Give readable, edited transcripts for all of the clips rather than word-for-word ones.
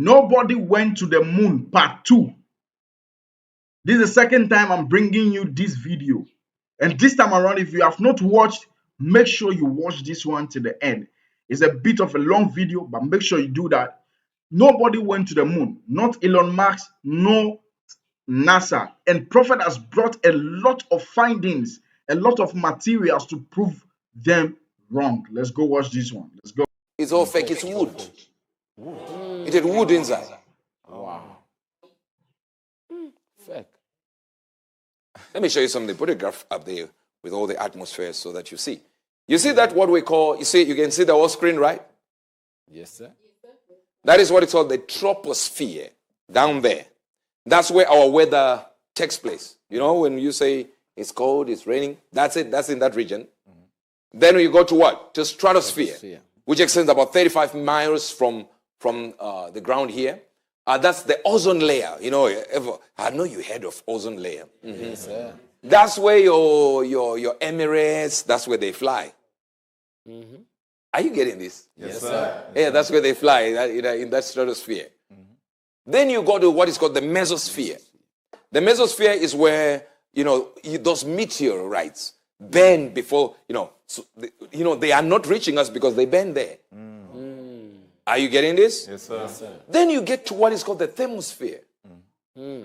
Nobody went to the moon, part 2. This is the second time I'm bringing you this video. And this time around, if you have not watched, make sure you watch this one to the end. It's a bit of a long video, but make sure you do that. Nobody went to the moon, not Elon Musk, no NASA. And Prophet has brought a lot of findings, a lot of materials to prove them wrong. Let's go watch this one. Let's go. It's all fake. It's wood. It had wood inside. Wow. Fake. Let me show you something. Put a graph up there with all the atmospheres so that you see. You see that what we call, you can see the whole screen, right? Yes, sir. That is what it's called the troposphere down there. That's where our weather takes place. You know, when you say it's cold, it's raining, that's it. That's in that region. Then you go to what? To stratosphere, which extends about 35 miles from the ground here. That's the ozone layer. You know, I know you heard of ozone layer. Mm-hmm. Yes, sir. That's where your Emirates, that's where they fly. Mm-hmm. Are you getting this? Yes, sir. Yeah, that's where they fly, in that stratosphere. Mm-hmm. Then you go to what is called the mesosphere. The mesosphere is where, those meteorites burn before, they are not reaching us because they burn there. Are you getting this? Yes, sir. Yes, sir. Then you get to what is called the thermosphere,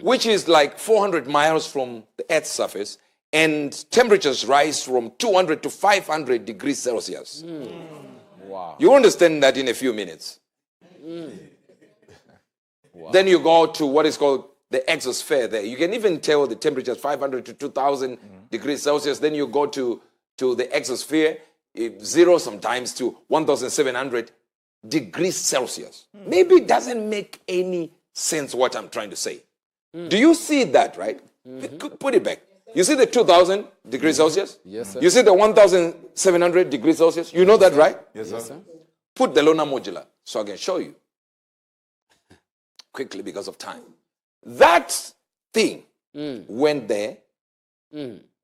which is like 400 miles from the Earth's surface, and temperatures rise from 200 to 500 degrees Celsius. Wow. You understand that in a few minutes. Wow. Then you go to what is called the exosphere there. You can even tell the temperature is 500 to 2,000 degrees Celsius. Then you go to the exosphere, 0 sometimes to 1,700 degrees Celsius. Maybe it doesn't make any sense what I'm trying to say. Do you see that, right? Put it back. You see the 2,000 degrees Celsius? Yes, sir. You see the 1,700 degrees Celsius? You know that, right? Yes, sir. Put the lunar modular so I can show you quickly because of time. That thing went there,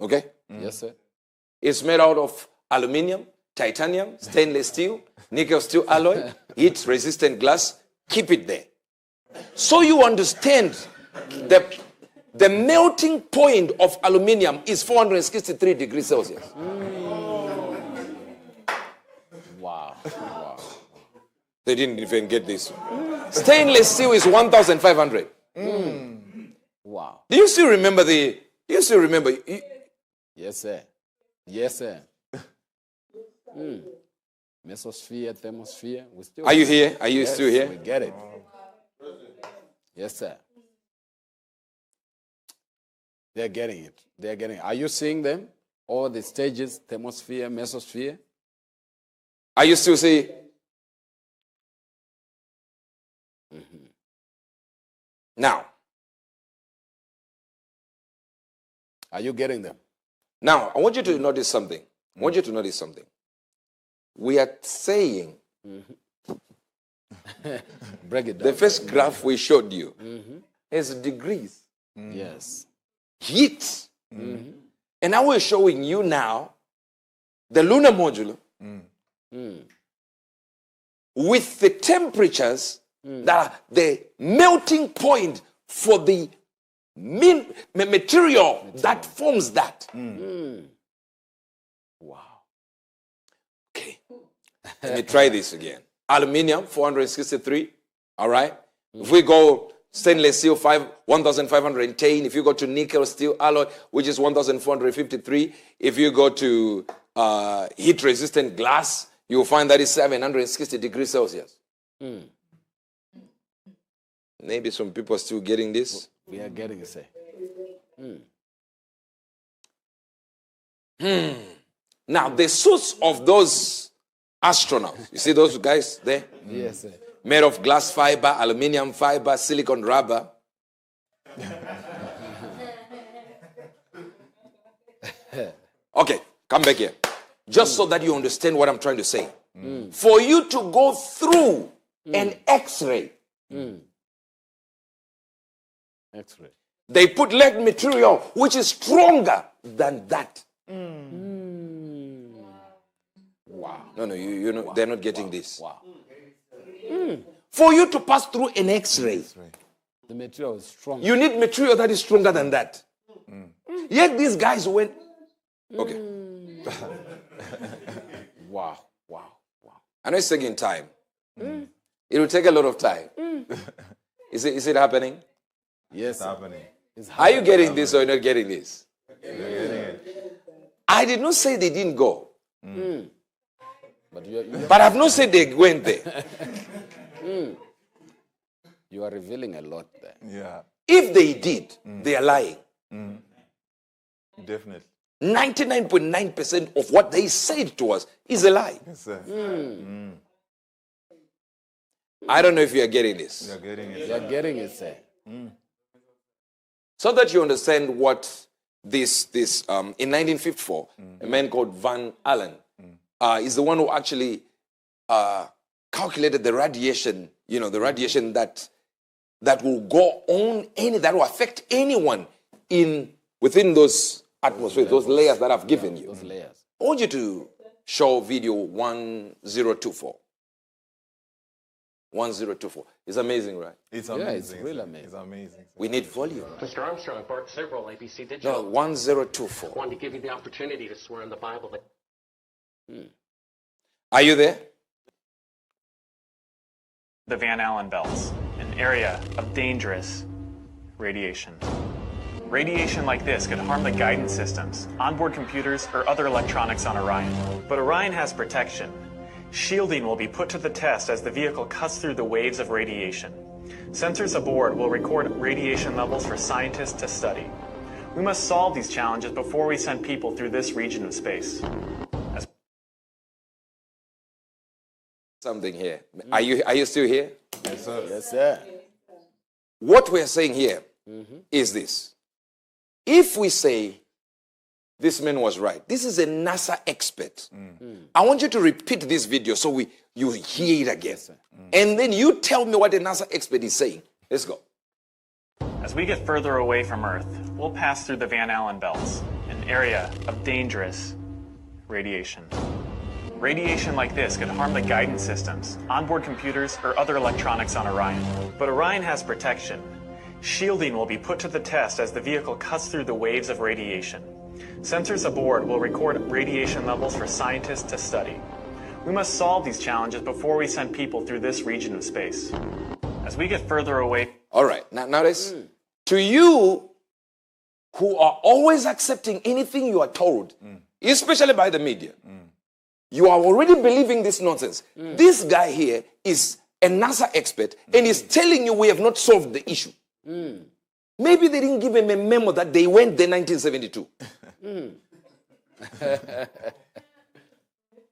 okay? Yes, sir. It's made out of aluminium, titanium, stainless steel, nickel steel alloy, heat-resistant glass. Keep it there. So you understand the melting point of aluminium is 463 degrees Celsius. Wow. Wow. They didn't even get this. Stainless steel is 1,500. Wow. Do you still remember Yes, sir. Yes, sir. Mesosphere, thermosphere. Are you here? Are you still here? We get it. Yes, sir. They're getting it. They're getting it. Are you seeing them? All the stages, thermosphere, mesosphere? Are you still seeing? Now. Are you getting them? Now, I want you to notice something. We are saying Break it down. the first graph we showed you is degrees. Yes. Heat. And now we're showing you now the lunar module with the temperatures that are the melting point for the material that forms that. Wow. Okay. Let me try this again. Aluminium, 463. All right. If we go stainless steel, 1,510. If you go to nickel steel alloy, which is 1,453. If you go to heat-resistant glass, you'll find that is 760 degrees Celsius. Maybe some people are still getting this. We are getting it, sir. Now, the suits of those astronauts, you see those guys there? Yes, sir. Made of glass fiber, aluminum fiber, silicon rubber. Okay, come back here. Just so that you understand what I'm trying to say. For you to go through an X-ray, X-ray. they put lead material which is stronger than that. Wow. No, they're not getting this. Wow. For you to pass through an X-ray, The material is strong. you need material that is stronger than that. Yet these guys went, okay. Wow, wow, wow. I know it's taking time. It will take a lot of time. Is it happening? Yes, It's happening. Are you getting this or you're not getting this? I did not say they didn't go. But But I've not said they went there. you are revealing a lot there. Yeah, If they did, they are lying. definitely. 99.9% of what they said to us is a lie. Yes, sir. I don't know if you are getting this. You're getting it. You are getting it, sir. So that you understand what this in 1954, a man called Van Allen is the one who actually calculated the radiation, the radiation that will go on that will affect anyone within those atmospheres, those layers that I've given you. Those layers. I want you to show video 1024. 1024. It's amazing, right? It's Yeah, amazing. it's really sir. amazing. It's amazing. We need volume. Mr. Armstrong bought several ABC No, digital. 1024. I wanted to give you the opportunity to swear in the Bible that Are you there? The Van Allen belts, an area of dangerous radiation. Radiation like this could harm the guidance systems, onboard computers, or other electronics on Orion. But Orion has protection. Shielding will be put to the test as the vehicle cuts through the waves of radiation. Sensors aboard will record radiation levels for scientists to study. We must solve these challenges before we send people through this region of space. Something here. Are you still here? Yes, sir. Yes, sir. What we're saying here is this. If we say this man was right, this is a NASA expert. I want you to repeat this video so you hear it again. And then you tell me what the NASA expert is saying. Let's go. As we get further away from Earth, we'll pass through the Van Allen belts, an area of dangerous radiation. Radiation like this could harm the guidance systems, onboard computers, or other electronics on Orion. But Orion has protection. Shielding will be put to the test as the vehicle cuts through the waves of radiation. Sensors aboard will record radiation levels for scientists to study. We must solve these challenges before we send people through this region of space. As we get further away... All right. Now notice, to you who are always accepting anything you are told, especially by the media, you are already believing this nonsense. This guy here is a NASA expert and is telling you we have not solved the issue. Maybe they didn't give him a memo that they went there 1972.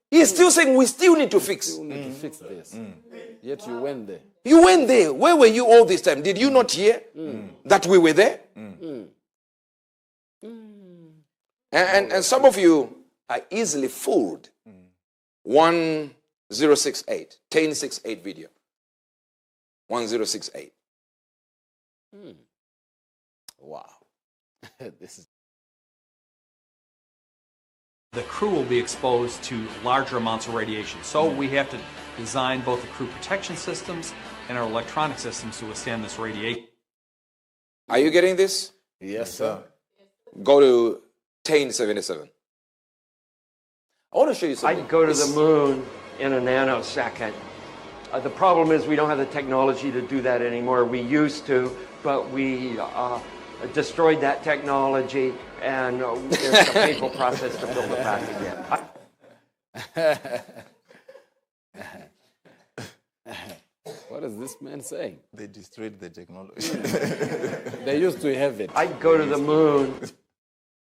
He's still saying we still need to fix. We need to fix this. Yet you went there. You went there. Where were you all this time? Did you not hear that we were there? And some of you are easily fooled. 1068 video. 1068. Wow. This is The crew will be exposed to larger amounts of radiation. So we have to design both the crew protection systems and our electronic systems to withstand this radiation. Are you getting this? yes, sir. Go to 1077. I want to show you I something. could go to the moon in a nanosecond. The problem is we don't have the technology to do that anymore. We used to, but we destroyed that technology, and it's a painful process to build it back again. What is this man saying? They destroyed the technology. They used to have it. I'd go to the moon.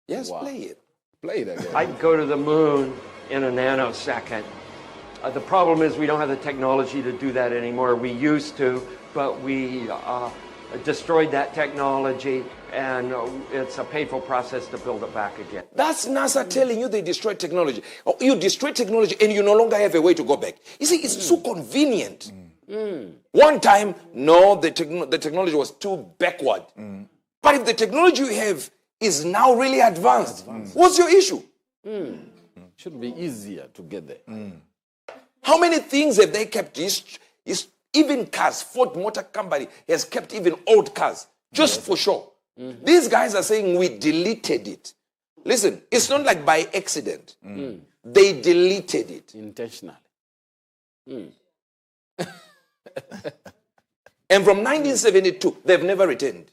Yes, Wow. play it. Play it again. I'd go to the moon in a nanosecond. The problem is we don't have the technology to do that anymore. We used to, but we destroyed that technology, and it's a painful process to build it back again. That's NASA telling you they destroyed technology. Oh, you destroyed technology and you no longer have a way to go back. You see, it's so convenient. One time, no, the technology was too backward. But if the technology you have is now really advanced, what's your issue? Should be easier to get there. How many things have they kept Even cars, Ford Motor Company has kept even old cars just for show. These guys are saying we deleted it. Listen, it's not like by accident. They deleted it. Intentionally. And from 1972, they've never returned.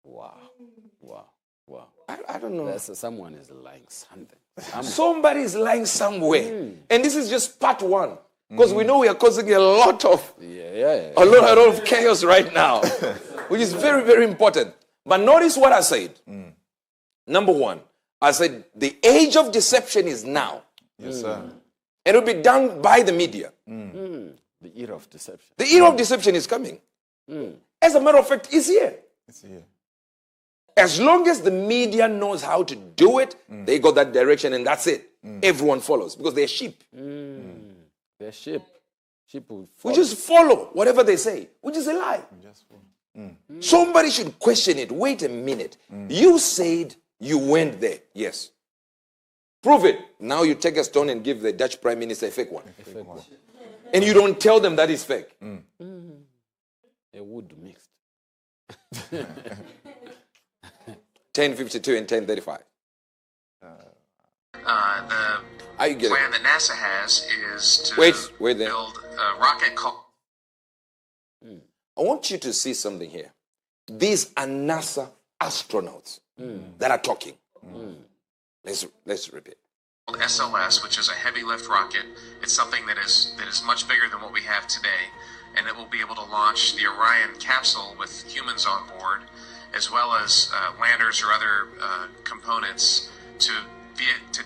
Wow. I don't know. Someone is lying something. Somebody is lying somewhere. And this is just part one. Because we know we are causing a lot of a lot of chaos right now, which is very, very important. But notice what I said. Number one, I said the age of deception is now. Yes, sir. And it will be done by the media. The era of deception. The era of deception is coming. As a matter of fact, it's here. It's here. As long as the media knows how to do it, they go that direction and that's it. Everyone follows because they're sheep. They're sheep. Sheep will We follow. just follow whatever they say, which is a lie. Just follow. Somebody should question it. Wait a minute. You said you went there. Yes. Prove it. Now you take a stone and give the Dutch Prime Minister a fake one. And you don't tell them that is fake. A wood mixed. 1052 and 1035. The Are you getting plan it? that NASA has is to Wait there. build a rocket called... I want you to see something here. These are NASA astronauts that are talking. Let's repeat. SLS, which is a heavy lift rocket. It's something that is much bigger than what we have today, and it will be able to launch the Orion capsule with humans on board, as well as landers or other components to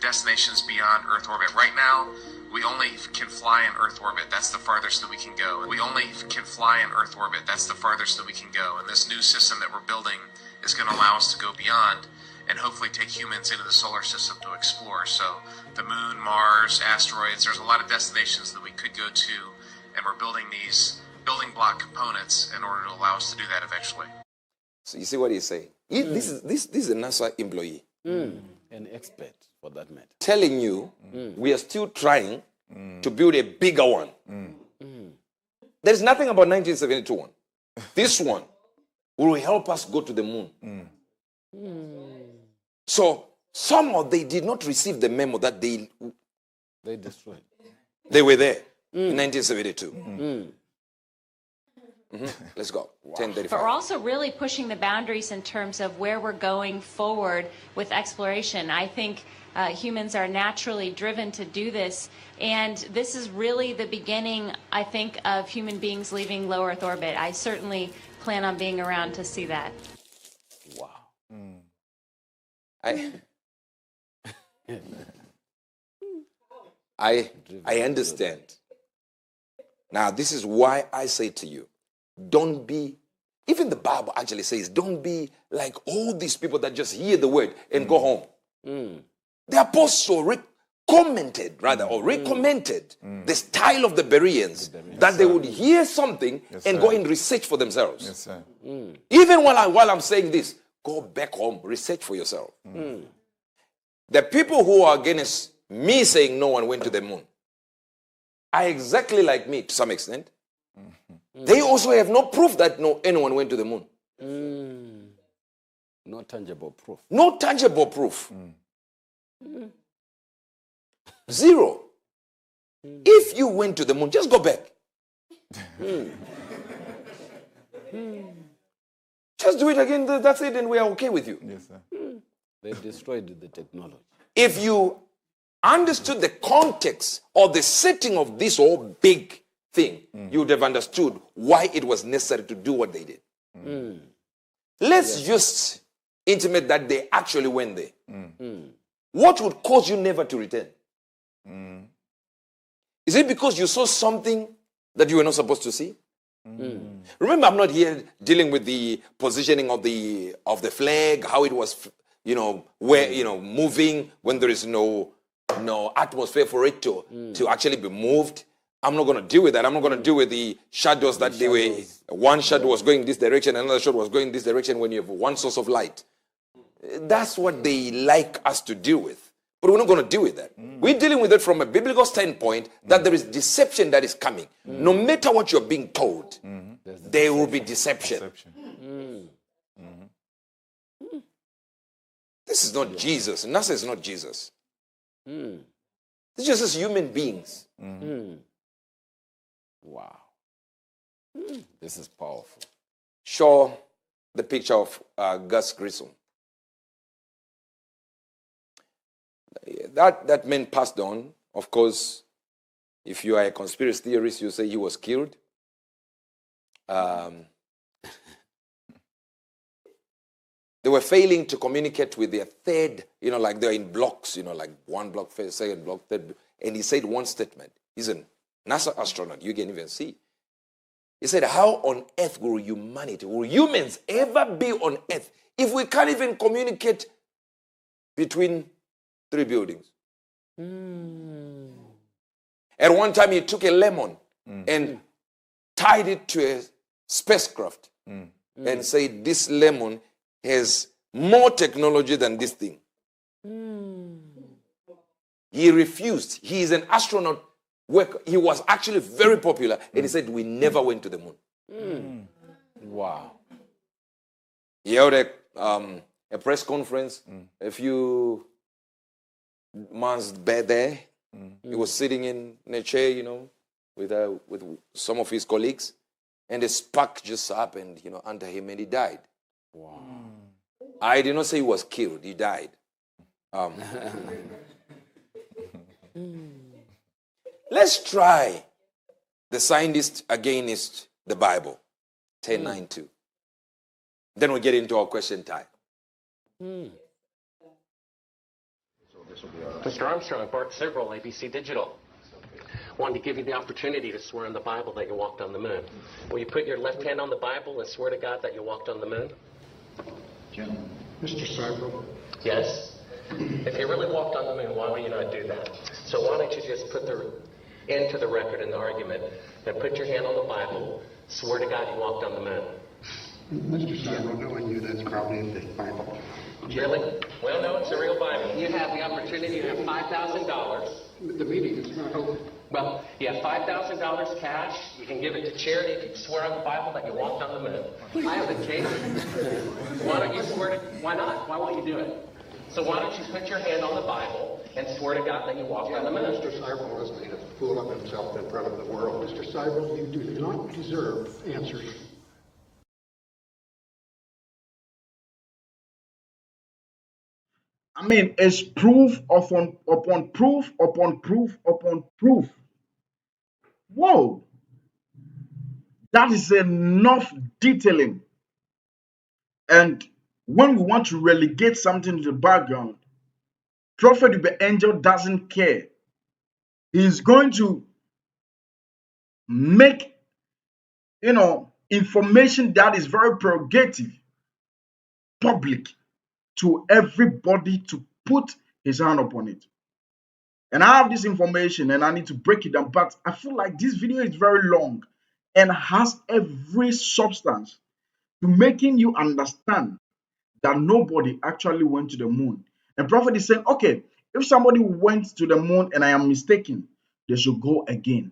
destinations beyond Earth orbit. Right now, we only can fly in Earth orbit. That's the farthest that we can go. We only can fly in Earth orbit. That's the farthest that we can go. And this new system that we're building is going to allow us to go beyond and hopefully take humans into the solar system to explore. So the moon, Mars, asteroids, there's a lot of destinations that we could go to, and we're building these building block components in order to allow us to do that eventually. So you see what he's saying? This is a NASA employee. An expert, for that matter. Telling you we are still trying to build a bigger one. There's nothing about 1972 one. This one will help us go to the moon. So somehow they did not receive the memo that they destroyed. They were there in 1972. Let's go. 1035. But we're also really pushing the boundaries in terms of where we're going forward with exploration. I think humans are naturally driven to do this, and this is really the beginning, I think, of human beings leaving low Earth orbit. I certainly plan on being around to see that. Wow. I understand. Now, this is why I say to you, don't be, even the Bible actually says, don't be like all these people that just hear the word and go home. The apostle recommended the style of the Bereans, that they would hear something and go and research for themselves. Yes, sir. Even while I'm saying this, go back home, research for yourself. The people who are against me saying no one went to the moon are exactly like me to some extent. They also have no proof that anyone went to the moon. No tangible proof. No tangible proof. Zero. If you went to the moon, just go back. Just do it again, that's it, and we are okay with you. Yes, sir. They destroyed the technology. If you understood the context or the setting of this whole big thing, you would have understood why it was necessary to do what they did. Let's just intimate that they actually went there. What would cause you never to return? Is it because you saw something that you were not supposed to see? Remember, I'm not here dealing with the positioning of the flag, how it was, moving when there is no atmosphere for it to actually be moved. I'm not going to deal with that. I'm not going to deal with the shadows that they were. One shadow was going this direction, another shadow was going this direction when you have one source of light. That's what they like us to deal with. But we're not going to deal with that. We're dealing with it from a biblical standpoint that there is deception that is coming. No matter what you're being told, there will be deception. This is not Jesus. NASA is not Jesus. This is just human beings. Wow. This is powerful. Show the picture of Gus Grissom. That man passed on. Of course, if you are a conspiracy theorist, you say he was killed. They were failing to communicate with their third, like they're in blocks, like one block, first, second block, third. And he said one statement. He's a NASA astronaut. You can even see. He said, how on earth will humans ever be on earth if we can't even communicate between 3 buildings? At one time, he took a lemon and tied it to a spacecraft and said, this lemon has more technology than this thing. He refused. He is an astronaut. He was actually very popular, and he said, we never went to the moon. Wow. He held a press conference a few months back there. He was sitting in a chair, with some of his colleagues, and a spark just happened, under him, and he died. Wow. I did not say he was killed. He died. Let's try the scientist against the Bible, 10:9:2. Then we'll get into our question time. Mr. Armstrong, Bart Sibrel, ABC Digital. Wanted to give you the opportunity to swear on the Bible that you walked on the moon. Will you put your left hand on the Bible and swear to God that you walked on the moon? Gentlemen. Mr. Sibrel? Yes. If you really walked on the moon, why would you not do that? So why don't you just put the end to the record in the argument and put your hand on the Bible, swear to God you walked on the moon? Mr. Sibrel, knowing you, that's probably in the Bible. Really? Well, no, it's a real Bible. You have the opportunity to have $5,000. The meeting is not open. Well, you have $5,000 cash. You can give it to charity if you swear on the Bible that you walked on the moon. I have a case. Why don't you swear to... Why not? Why won't you do it? So why don't you put your hand on the Bible and swear to God that you walked on the moon? Mr. Sibrel has made a fool of himself in front of the world. Mr. Sibrel, you do not deserve answers. I mean, it's proof upon proof upon proof upon proof. Whoa. That is enough detailing. And when we want to relegate something to the background, Prophet Uebert Angel doesn't care. He's going to make, information that is very prerogative public to everybody to put his hand upon it. And I have this information and I need to break it down, but I feel like this video is very long and has every substance to making you understand that nobody actually went to the moon. And Prophet is saying, okay, if somebody went to the moon and I am mistaken, they should go again.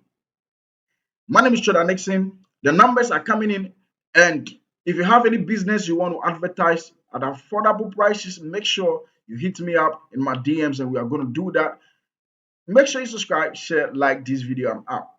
My name is Choda Nixon. The numbers are coming in, and if you have any business you want to advertise at affordable prices, make sure you hit me up in my DMs and we are going to do that. Make sure you subscribe, share, like this video. I'm out.